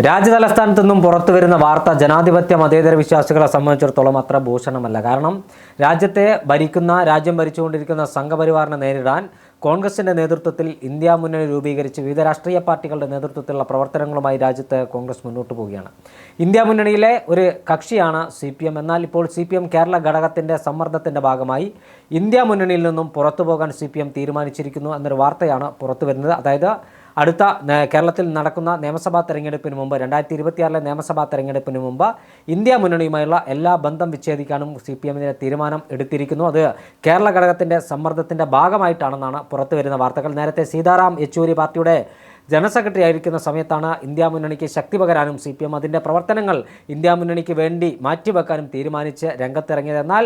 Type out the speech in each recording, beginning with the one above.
രാജ്യതലസ്ഥാനത്തു നിന്നും പുറത്തു വരുന്ന വാർത്ത ജനാധിപത്യ മതേതര വിശ്വാസികളെ സംബന്ധിച്ചിടത്തോളം അത്ര ഭൂഷണമല്ല. കാരണം രാജ്യം ഭരിച്ചുകൊണ്ടിരിക്കുന്ന സംഘപരിവാറിനെ നേരിടാൻ കോൺഗ്രസിൻ്റെ നേതൃത്വത്തിൽ ഇന്ത്യ മുന്നണി രൂപീകരിച്ച് വിവിധ രാഷ്ട്രീയ പാർട്ടികളുടെ നേതൃത്വത്തിലുള്ള പ്രവർത്തനങ്ങളുമായി രാജ്യത്ത് കോൺഗ്രസ് മുന്നോട്ട് പോവുകയാണ്. ഇന്ത്യ മുന്നണിയിലെ ഒരു കക്ഷിയാണ് CPM. എന്നാൽ ഇപ്പോൾ CPM കേരള ഘടകത്തിൻ്റെ സമ്മർദ്ദത്തിൻ്റെ ഭാഗമായി ഇന്ത്യ മുന്നണിയിൽ നിന്നും പുറത്തു പോകാൻ CPM തീരുമാനിച്ചിരിക്കുന്നു എന്നൊരു വാർത്തയാണ് പുറത്തു വരുന്നത്. അതായത് അടുത്ത കേരളത്തിൽ നടക്കുന്ന നിയമസഭാ തെരഞ്ഞെടുപ്പിന് മുമ്പ് 2026 നിയമസഭാ തെരഞ്ഞെടുപ്പിന് മുമ്പ് ഇന്ത്യ മുന്നണിയുമായുള്ള എല്ലാ ബന്ധം വിച്ഛേദിക്കാനും CPMന്റെ തീരുമാനം എടുത്തിരിക്കുന്നു. അത് കേരള ഘടകത്തിൻ്റെ സമ്മർദ്ദത്തിൻ്റെ ഭാഗമായിട്ടാണെന്നാണ് പുറത്തു വരുന്ന വാർത്തകൾ. നേരത്തെ സീതാറാം യെച്ചൂരി പാർട്ടിയുടെ ജനറൽ സെക്രട്ടറി ആയിരിക്കുന്ന സമയത്താണ് ഇന്ത്യ മുന്നണിക്ക് ശക്തി പകരാനും CPM അതിൻ്റെ പ്രവർത്തനങ്ങൾ ഇന്ത്യ മുന്നണിക്ക് വേണ്ടി മാറ്റിവെക്കാനും തീരുമാനിച്ച് രംഗത്തിറങ്ങിയത്. എന്നാൽ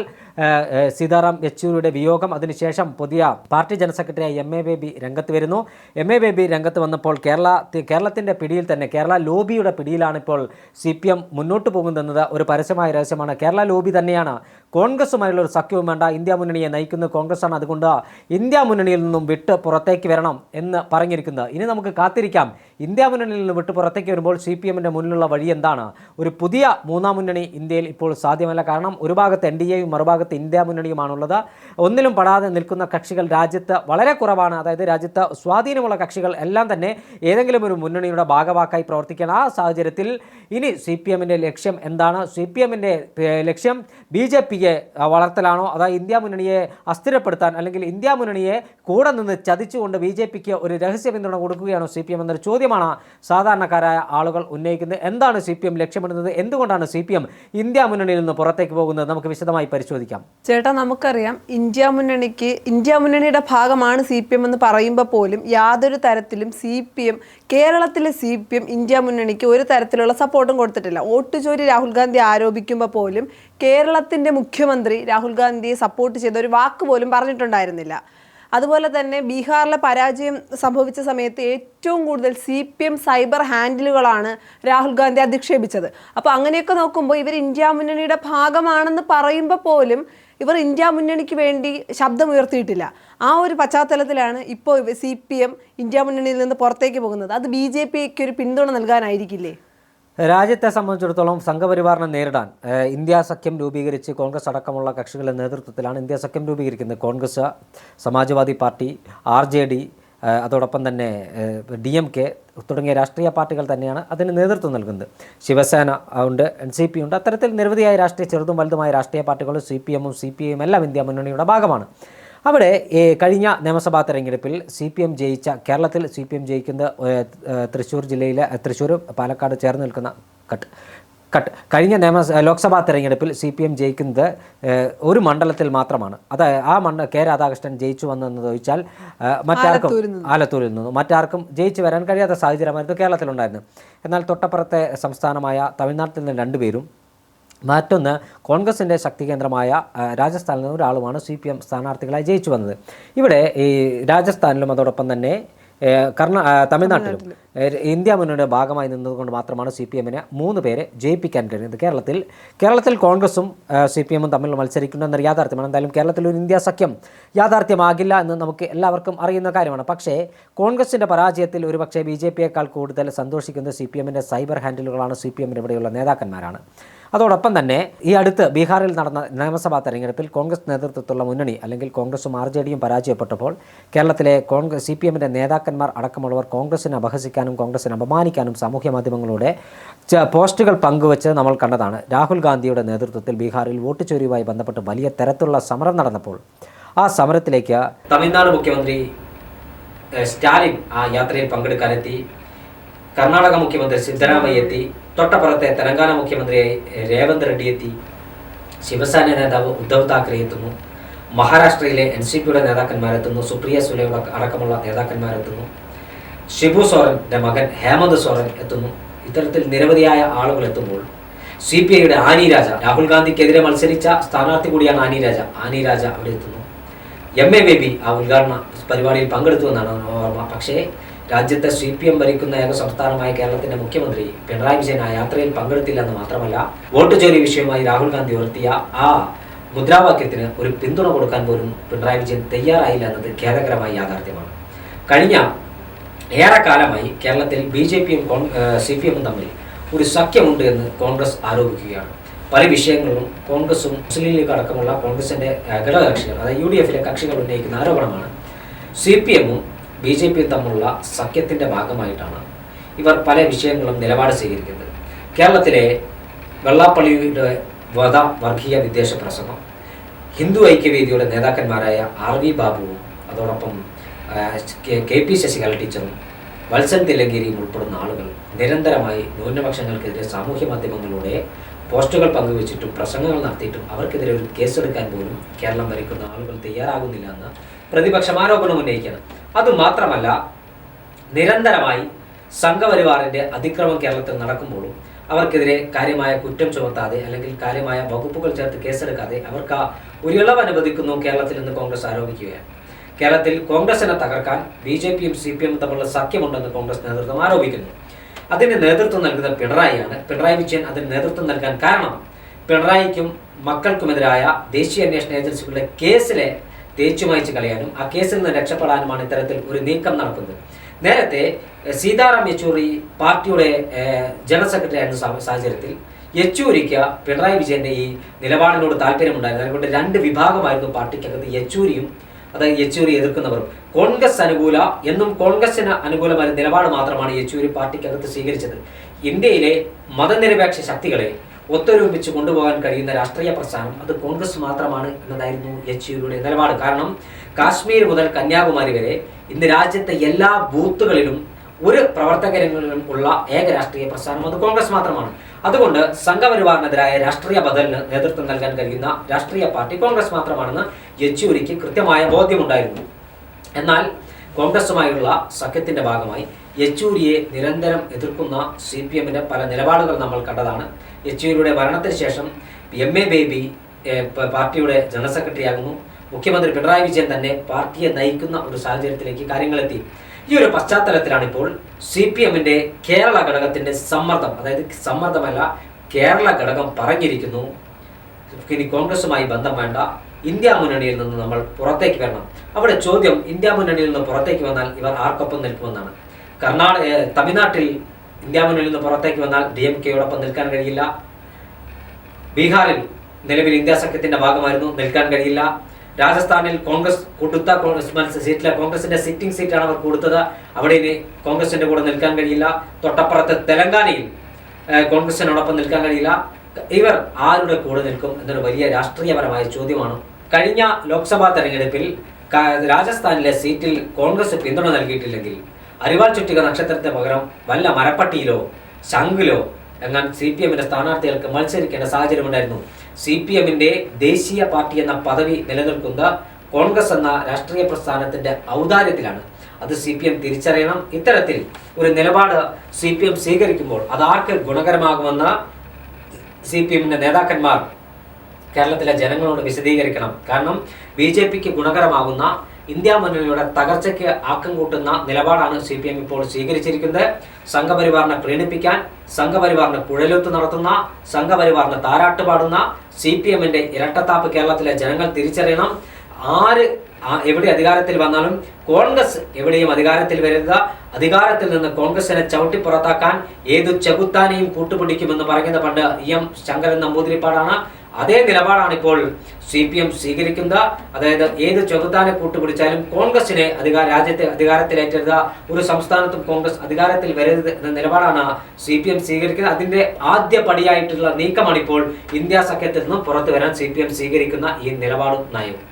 സീതാറാം യെച്ചൂരിയുടെ വിയോഗം, അതിനുശേഷം പുതിയ പാർട്ടി ജനറൽ സെക്രട്ടറിയായി MA ബേബി രംഗത്ത് വരുന്നു. MA ബേബി രംഗത്ത് വന്നപ്പോൾ കേരളത്തിൻ്റെ പിടിയിൽ തന്നെ, കേരള ലോബിയുടെ പിടിയിലാണ് ഇപ്പോൾ CPM മുന്നോട്ട് പോകുന്നത് ഒരു പരസ്യമായ രഹസ്യമാണ്. കേരള ലോബി തന്നെയാണ് കോൺഗ്രസുമായുള്ള ഒരു സഖ്യവും വേണ്ട, ഇന്ത്യ മുന്നണിയെ നയിക്കുന്ന കോൺഗ്രസ്സാണ്, അതുകൊണ്ട് ഇന്ത്യ മുന്നണിയിൽ നിന്നും വിട്ട് പുറത്തേക്ക് വരണം എന്ന് പറഞ്ഞിരിക്കുന്നത്. ഇനി നമുക്ക് കാത്തിരിക്കാം, ഇന്ത്യ മുന്നണിയിൽ നിന്ന് വിട്ട് പുറത്തേക്ക് വരുമ്പോൾ CPMന്റെ മുന്നിലുള്ള വഴി എന്താണ്? ഒരു പുതിയ മൂന്നാം മുന്നണി ഇന്ത്യയിൽ ഇപ്പോൾ സാധ്യമല്ല. കാരണം ഒരു ഭാഗത്ത് NDAയും മറുഭാഗത്ത് ഇന്ത്യ മുന്നണിയുമാണുള്ളത്. ഒന്നിലും പെടാതെ നിൽക്കുന്ന കക്ഷികൾ രാജ്യത്ത് വളരെ കുറവാണ്. അതായത് രാജ്യത്ത് സ്വാധീനമുള്ള കക്ഷികൾ എല്ലാം തന്നെ ഏതെങ്കിലും ഒരു മുന്നണിയുടെ ഭാഗവാക്കായി പ്രവർത്തിക്കണം. ആ സാഹചര്യത്തിൽ ഇനി CPMന്റെ ലക്ഷ്യം എന്താണ്? CPMന്റെ ലക്ഷ്യം BJPയെ വളർത്തലാണോ, അതായത് ഇന്ത്യ മുന്നണിയെ അസ്ഥിരപ്പെടുത്താൻ, അല്ലെങ്കിൽ ഇന്ത്യ മുന്നണിയെ കൂടെ നിന്ന് ചതിച്ചുകൊണ്ട് BJPക്ക് ഒരു രഹസ്യ പിന്തുണ കൊടുക്കുകയാണോ CPM എന്നൊരു ചോദ്യമാണ് സാധാരണക്കാരായ ആളുകൾ ഉന്നയിക്കുന്നത്. എന്താണ് CPM ലക്ഷ്യമിടുന്നത്? എന്തുകൊണ്ടാണ് CPM ഇന്ത്യ മുന്നണിയിൽ നിന്ന് പുറത്തേക്ക് പോകുന്നത്? നമുക്ക് വിശദമായി പരിശോധിക്കാം. ചേട്ടാ, നമുക്കറിയാം ഇന്ത്യ മുന്നണിയുടെ ഭാഗമാണ് CPM എന്ന് പറയുമ്പോൾ പോലും യാതൊരു തരത്തിലും കേരളത്തിലെ CPM ഇന്ത്യ മുന്നണിക്ക് ഒരു തരത്തിലുള്ള സപ്പോർട്ടും കൊടുത്തിട്ടില്ല. വോട്ട് ചോരി രാഹുൽ ഗാന്ധി ആരോപിക്കുമ്പോൾ പോലും കേരളത്തിൻ്റെ മുഖ്യമന്ത്രി രാഹുൽ ഗാന്ധിയെ സപ്പോർട്ട് ചെയ്ത ഒരു വാക്ക് പോലും പറഞ്ഞിട്ടുണ്ടായിരുന്നില്ല. അതുപോലെ തന്നെ ബീഹാറിലെ പരാജയം സംഭവിച്ച സമയത്ത് ഏറ്റവും കൂടുതൽ CPM സൈബർ ഹാൻഡിലുകളാണ് രാഹുൽ ഗാന്ധി അധിക്ഷേപിച്ചത്. അപ്പോൾ അങ്ങനെയൊക്കെ നോക്കുമ്പോൾ ഇവർ ഇന്ത്യ മുന്നണിയുടെ ഭാഗമാണെന്ന് പറയുമ്പോൾ പോലും ഇവർ ഇന്ത്യ മുന്നണിക്ക് വേണ്ടി ശബ്ദമുയർത്തിയിട്ടില്ല. ആ ഒരു പശ്ചാത്തലത്തിലാണ് ഇപ്പോൾ CPM ഇന്ത്യ മുന്നണിയിൽ നിന്ന് പുറത്തേക്ക് പോകുന്നത്. അത് BJPക്ക് ഒരു പിന്തുണ നൽകാനായിരിക്കില്ലേ? രാജ്യത്തെ സംബന്ധിച്ചിടത്തോളം സംഘപരിവാറിനെ നേരിടാൻ ഇന്ത്യ സഖ്യം രൂപീകരിച്ച് കോൺഗ്രസ് അടക്കമുള്ള കക്ഷികളുടെ നേതൃത്വത്തിലാണ് ഇന്ത്യ സഖ്യം രൂപീകരിക്കുന്നത്. കോൺഗ്രസ്, സമാജ്വാദി പാർട്ടി, RJD, അതോടൊപ്പം തന്നെ DMK തുടങ്ങിയ രാഷ്ട്രീയ പാർട്ടികൾ തന്നെയാണ് അതിന് നേതൃത്വം നൽകുന്നത്. ശിവസേന ഉണ്ട്, NCP ഉണ്ട്. അത്തരത്തിൽ നിരവധിയായ ചെറുതും വലുതുമായ രാഷ്ട്രീയ പാർട്ടികളും CPMഉം CPIയും എല്ലാം ഇന്ത്യ മുന്നണിയുടെ ഭാഗമാണ്. അവിടെ കഴിഞ്ഞ നിയമസഭാ തെരഞ്ഞെടുപ്പിൽ കേരളത്തിൽ CPM ജയിക്കുന്നത് തൃശ്ശൂർ ജില്ലയിലെ തൃശ്ശൂർ പാലക്കാട് ചേർന്ന് നിൽക്കുന്ന കഴിഞ്ഞ ലോക്സഭാ തെരഞ്ഞെടുപ്പിൽ CPM ജയിക്കുന്നത് ഒരു മണ്ഡലത്തിൽ മാത്രമാണ്. ആ K രാധാകൃഷ്ണൻ ജയിച്ചു വന്നതെന്ന് ചോദിച്ചാൽ ആലത്തൂരിൽ നിന്നും മറ്റാർക്കും ജയിച്ചു വരാൻ കഴിയാത്ത സാഹചര്യമായിരുന്നു കേരളത്തിലുണ്ടായിരുന്നു. എന്നാൽ തൊട്ടപ്പുറത്തെ സംസ്ഥാനമായ തമിഴ്നാട്ടിൽ നിന്ന് 2 പേരും, മറ്റൊന്ന് കോൺഗ്രസിൻ്റെ ശക്തി കേന്ദ്രമായ രാജസ്ഥാനിൽ നിന്ന് ഒരാളുമാണ് CPM സ്ഥാനാർത്ഥികളായി ജയിച്ചു വന്നത്. ഇവിടെ ഈ രാജസ്ഥാനിലും അതോടൊപ്പം തന്നെ തമിഴ്നാട്ടിലും ഇന്ത്യ മുന്നണിയുടെ ഭാഗമായി നിന്നതുകൊണ്ട് മാത്രമാണ് CPMന് 3 പേരെ ജയിപ്പിക്കാൻ കഴിയുന്നത്. കേരളത്തിൽ കോൺഗ്രസും CPMഉം തമ്മിൽ മത്സരിക്കുന്നുണ്ടെന്നൊരു യാഥാർത്ഥ്യമാണ്. എന്തായാലും കേരളത്തിൽ ഒരു ഇന്ത്യ സഖ്യം യാഥാർത്ഥ്യമാകില്ല എന്ന് നമുക്ക് എല്ലാവർക്കും അറിയുന്ന കാര്യമാണ്. പക്ഷേ കോൺഗ്രസിൻ്റെ പരാജയത്തിൽ ഒരുപക്ഷെ BJPയേക്കാൾ കൂടുതൽ സന്തോഷിക്കുന്നത് CPMന്റെ സൈബർ ഹാൻഡിലുകളാണ്, CPMന്റെ ഇവിടെയുള്ള നേതാക്കന്മാരാണ്. അതോടൊപ്പം തന്നെ ഈ അടുത്ത് ബീഹാറിൽ നടന്ന നിയമസഭാ തെരഞ്ഞെടുപ്പിൽ കോൺഗ്രസ് നേതൃത്വത്തിലുള്ള മുന്നണി, അല്ലെങ്കിൽ കോൺഗ്രസും RJDയും പരാജയപ്പെട്ടപ്പോൾ കേരളത്തിലെ CPMന്റെ നേതാക്കന്മാർ അടക്കമുള്ളവർ കോൺഗ്രസിനെ അപഹസിക്കാനും കോൺഗ്രസിനെ അപമാനിക്കാനും സാമൂഹ്യ മാധ്യമങ്ങളിലൂടെ പോസ്റ്റുകൾ പങ്കുവച്ച് നമ്മൾ കണ്ടതാണ്. രാഹുൽ ഗാന്ധിയുടെ നേതൃത്വത്തിൽ ബീഹാറിൽ വോട്ട് ചോരിയുമായി ബന്ധപ്പെട്ട് വലിയ തരത്തിലുള്ള സമരം നടന്നപ്പോൾ ആ സമരത്തിലേക്ക് തമിഴ്നാട് മുഖ്യമന്ത്രി സ്റ്റാലിൻ ആ യാത്രയിൽ പങ്കെടുക്കാനെത്തി, കർണാടക മുഖ്യമന്ത്രി സിദ്ധരാമയ്യ എത്തി, തൊട്ടപ്പുറത്തെ തെലങ്കാന മുഖ്യമന്ത്രി രേവന്ത് റെഡ്ഡി എത്തി, ശിവസേന നേതാവ് ഉദ്ധവ് താക്കറെ എത്തുന്നു, മഹാരാഷ്ട്രയിലെ NCPയുടെ നേതാക്കന്മാരെത്തുന്നു, സുപ്രിയ സുലെ അടക്കമുള്ള നേതാക്കന്മാരെത്തുന്നു, ഷിബു സോറൻ്റെ മകൻ ഹേമന്ത് സോറൻ എത്തുന്നു. ഇത്തരത്തിൽ നിരവധിയായ ആളുകൾ എത്തുമ്പോൾ CPIയുടെ ആനി രാജ, രാഹുൽ ഗാന്ധിക്കെതിരെ മത്സരിച്ച സ്ഥാനാർത്ഥി കൂടിയാണ് ആനി രാജ അവിടെ എത്തുന്നു. MA ബേബി ആ ഉദ്ഘാടന പരിപാടിയിൽ പങ്കെടുത്തു എന്നാണ് ഓർമ്മ. പക്ഷേ രാജ്യത്തെ CPM ഭരിക്കുന്ന ഏക സംസ്ഥാനമായ കേരളത്തിന്റെ മുഖ്യമന്ത്രി പിണറായി വിജയൻ ആ യാത്രയിൽ പങ്കെടുത്തില്ലെന്ന് മാത്രമല്ല, വോട്ട് ചോരി വിഷയമായി രാഹുൽ ഗാന്ധി ഉയർത്തിയ ആ മുദ്രാവാക്യത്തിന് ഒരു പിന്തുണ കൊടുക്കാൻ പോലും പിണറായി വിജയൻ തയ്യാറായില്ല എന്നത് ഖേദകരമായ യാഥാർത്ഥ്യമാണ്. കഴിഞ്ഞ ഏറെക്കാലമായി കേരളത്തിൽ BJPയും CPMും തമ്മിൽ ഒരു സഖ്യമുണ്ട് എന്ന് കോൺഗ്രസ് ആരോപിക്കുകയാണ്. പല വിഷയങ്ങളിലും കോൺഗ്രസും മുസ്ലിം ലീഗ് അടക്കമുള്ള കോൺഗ്രസിൻ്റെ ഘടകകക്ഷികൾ, അതായത് UDFലെ കക്ഷികൾ ഉന്നയിക്കുന്ന ആരോപണമാണ് CPMും BJPയും തമ്മിലുള്ള സഖ്യത്തിൻ്റെ ഭാഗമായിട്ടാണ് ഇവർ പല വിഷയങ്ങളും നിലപാട് സ്വീകരിക്കുന്നത്. കേരളത്തിലെ വെള്ളാപ്പള്ളിയുടെ വർഗീയ വിദ്വേഷ പ്രസംഗം, ഹിന്ദു ഐക്യവേദിയുടെ നേതാക്കന്മാരായ RV ബാബുവും അതോടൊപ്പം KP ശശികല ടീച്ചറും വത്സൻ തില്ലങ്കേരിയും ഉൾപ്പെടുന്ന ആളുകൾ നിരന്തരമായി ന്യൂനപക്ഷങ്ങൾക്കെതിരെ സാമൂഹ്യ മാധ്യമങ്ങളിലൂടെ പോസ്റ്റുകൾ പങ്കുവച്ചിട്ടും പ്രസംഗങ്ങൾ നടത്തിയിട്ടും അവർക്കെതിരെ ഒരു കേസെടുക്കാൻ പോലും കേരളം ഭരിക്കുന്ന ആളുകൾ തയ്യാറാകുന്നില്ല എന്ന് പ്രതിപക്ഷം ആരോപണം ഉന്നയിക്കണം. അതുമാത്രമല്ല, നിരന്തരമായി സംഘപരിവാറിൻ്റെ അതിക്രമം കേരളത്തിൽ നടക്കുമ്പോഴും അവർക്കെതിരെ കാര്യമായ കുറ്റം ചുമത്താതെ അല്ലെങ്കിൽ കാര്യമായ വകുപ്പുകൾ ചേർത്ത് കേസെടുക്കാതെ അവർക്ക് ഒരു ഇളവ് അനുവദിക്കുന്നു കേരളത്തിൽ നിന്ന് കോൺഗ്രസ് ആരോപിക്കുകയാണ്. കേരളത്തിൽ കോൺഗ്രസിനെ തകർക്കാൻ BJPയും CPMും തമ്മിലുള്ള സഖ്യമുണ്ടെന്ന് കോൺഗ്രസ് നേതൃത്വം ആരോപിക്കുന്നു. അതിന് നേതൃത്വം നൽകുന്ന പിണറായിയാണ്. പിണറായി വിജയൻ അതിന് നേതൃത്വം നൽകാൻ കാരണം പിണറായിക്കും മക്കൾക്കുമെതിരായ ദേശീയ അന്വേഷണ ഏജൻസികളുടെ കേസിലെ തേച്ചുമായിച്ച് കളയാനും ആ കേസിൽ നിന്ന് രക്ഷപ്പെടാനുമാണ് ഇത്തരത്തിൽ ഒരു നീക്കം നടക്കുന്നത്. നേരത്തെ സീതാറാം യെച്ചൂരി പാർട്ടിയുടെ ജനറൽ സെക്രട്ടറി ആയിരുന്ന സാഹചര്യത്തിൽ യെച്ചൂരിക്ക് പിണറായി വിജയന്റെ ഈ നിലപാടിനോട് താല്പര്യമുണ്ടായിരുന്നു. അതുകൊണ്ട് രണ്ട് വിഭാഗമായിരുന്നു പാർട്ടിക്കകത്ത്, യെച്ചൂരിയും, അതായത് യെച്ചൂരി എതിർക്കുന്നവരും. കോൺഗ്രസ് അനുകൂല എന്നും കോൺഗ്രസിന് അനുകൂലമായ നിലപാട് മാത്രമാണ് യെച്ചൂരി പാർട്ടിക്കകത്ത് സ്വീകരിച്ചത്. ഇന്ത്യയിലെ മതനിരപേക്ഷ ശക്തികളെ ഒത്തൊരുമിച്ച് കൊണ്ടുപോകാൻ കഴിയുന്ന രാഷ്ട്രീയ പ്രസ്ഥാനം അത് കോൺഗ്രസ് മാത്രമാണ് എന്നതായിരുന്നു യെച്ചൂരിയുടെ നിലപാട്. കാരണം കാശ്മീർ മുതൽ കന്യാകുമാരി വരെ ഇന്ന് രാജ്യത്തെ എല്ലാ ബൂത്തുകളിലും ഒരു പ്രവർത്തകരിലും ഉള്ള ഏക രാഷ്ട്രീയ പ്രസ്ഥാനം അത് കോൺഗ്രസ് മാത്രമാണ്. അതുകൊണ്ട് സംഘപരിവാറിനെതിരായ രാഷ്ട്രീയ ബദലിന് നേതൃത്വം നൽകാൻ കഴിയുന്ന രാഷ്ട്രീയ പാർട്ടി കോൺഗ്രസ് മാത്രമാണെന്ന് യെച്ചൂരിക്ക് കൃത്യമായ ബോധ്യമുണ്ടായിരുന്നു. എന്നാൽ കോൺഗ്രസുമായുള്ള സഖ്യത്തിന്റെ ഭാഗമായി യെച്ചൂരിയെ നിരന്തരം എതിർക്കുന്ന CPMന്റെ പല നിലപാടുകൾ നമ്മൾ കണ്ടതാണ്. യെച്ചൂരിയുടെ മരണത്തിന് ശേഷം MA ബേബി പാർട്ടിയുടെ ജനറൽ സെക്രട്ടറി ആകുന്നു. മുഖ്യമന്ത്രി പിണറായി വിജയൻ തന്നെ പാർട്ടിയെ നയിക്കുന്ന ഒരു സാഹചര്യത്തിലേക്ക് കാര്യങ്ങളെത്തി. ഈ ഒരു പശ്ചാത്തലത്തിലാണ് ഇപ്പോൾ CPMന്റെ കേരള ഘടകത്തിന്റെ സമ്മർദ്ദം, അതായത് സമ്മർദ്ദമല്ല, കേരള ഘടകം പറഞ്ഞിരിക്കുന്നു, ഇനി കോൺഗ്രസുമായി ബന്ധം വേണ്ട, ഇന്ത്യ മുന്നണിയിൽ നിന്ന് നമ്മൾ പുറത്തേക്ക് വരണം. അവിടെ ചോദ്യം, ഇന്ത്യ മുന്നണിയിൽ നിന്ന് പുറത്തേക്ക് വന്നാൽ ഇവർ ആർക്കൊപ്പം നിൽക്കുമെന്നാണ്. തമിഴ്നാട്ടിൽ ഇന്ത്യ മുന്നണിയിൽ നിന്ന് പുറത്തേക്ക് വന്നാൽ DMKയോടൊപ്പം നിൽക്കാൻ കഴിയില്ല. ബീഹാറിൽ നിലവിൽ ഇന്ത്യ സഖ്യത്തിന്റെ ഭാഗമായിരുന്നു, നിൽക്കാൻ കഴിയില്ല. രാജസ്ഥാനിൽ കോൺഗ്രസ് കൊടുത്ത സീറ്റിലെ കോൺഗ്രസിന്റെ സിറ്റിംഗ് സീറ്റാണ് അവർ കൊടുത്തത്, അവിടെ ഇനി കോൺഗ്രസിന്റെ കൂടെ നിൽക്കാൻ കഴിയില്ല. തൊട്ടപ്പുറത്ത് തെലങ്കാനയിൽ കോൺഗ്രസിനോടൊപ്പം നിൽക്കാൻ കഴിയില്ല. ഇവർ ആരുടെ കൂടെ നിൽക്കും എന്നൊരു വലിയ രാഷ്ട്രീയപരമായ ചോദ്യമാണ്. കഴിഞ്ഞ ലോക്സഭാ തെരഞ്ഞെടുപ്പിൽ രാജസ്ഥാനിലെ സീറ്റിൽ കോൺഗ്രസ് പിന്തുണ നൽകിയിട്ടില്ലെങ്കിൽ അരിവാൾ ചുറ്റിക നക്ഷത്രത്തിന് പകരം വല്ല മരപ്പട്ടിയിലോ ശംഖിലോ എന്നാൽ CPMന്റെ സ്ഥാനാർത്ഥികൾക്ക് മത്സരിക്കേണ്ട സാഹചര്യമുണ്ടായിരുന്നു. CPMന്റെ ദേശീയ പാർട്ടി എന്ന പദവി നിലനിൽക്കുന്ന കോൺഗ്രസ് എന്ന രാഷ്ട്രീയ പ്രസ്ഥാനത്തിന്റെ ഔദാര്യത്തിലാണ്. അത് CPM തിരിച്ചറിയണം. ഇത്തരത്തിൽ ഒരു നിലപാട് CPM സ്വീകരിക്കുമ്പോൾ അത് ആർക്ക് ഗുണകരമാകുമെന്ന് CPMന്റെ നേതാക്കന്മാർ കേരളത്തിലെ ജനങ്ങളോട് വിശദീകരിക്കണം. കാരണം BJPക്ക് ഗുണകരമാകുന്ന ഇന്ത്യ മുന്നണിയുടെ തകർച്ചയ്ക്ക് ആക്കം കൂട്ടുന്ന നിലപാടാണ് CPM ഇപ്പോൾ സ്വീകരിച്ചിരിക്കുന്നത്. സംഘപരിവാറിനെ പ്രീണിപ്പിക്കാൻ, സംഘപരിവാറിന് കുഴലൂത്ത് നടത്തുന്ന, സംഘപരിവാറിന് താരാട്ട് പാടുന്ന CPMന്റെ ഇരട്ടത്താപ്പ് കേരളത്തിലെ ജനങ്ങൾ തിരിച്ചറിയണം. ആര് എവിടെ അധികാരത്തിൽ വന്നാലും കോൺഗ്രസ് എവിടെയും അധികാരത്തിൽ വരിക, അധികാരത്തിൽ നിന്ന് കോൺഗ്രസിനെ ചവിട്ടി പുറത്താക്കാൻ ഏതു ചെകുത്താനെയും കൂട്ടുപിടിക്കുമെന്ന് പറയുന്ന പണ്ട് EM ശങ്കരൻ നമ്പൂതിരിപ്പാടാണ്. അതേ നിലപാടാണ് ഇപ്പോൾ CPM സ്വീകരിക്കുന്നത്. അതായത് ഏത് ചെകുത്താനെ കൂട്ടുപിടിച്ചാലും കോൺഗ്രസിനെ രാജ്യത്തെ അധികാരത്തിലേറ്റരുത്, ഒരു സംസ്ഥാനത്തും കോൺഗ്രസ് അധികാരത്തിൽ വരരുത് എന്ന നിലപാടാണ് CPM സ്വീകരിക്കുന്നത്. അതിന്റെ ആദ്യ പടിയായിട്ടുള്ള നീക്കമാണ് ഇപ്പോൾ ഇന്ത്യ സഖ്യത്തിൽ നിന്ന് പുറത്തു വരാൻ CPM സ്വീകരിക്കുന്ന ഈ നിലപാടും നയവും.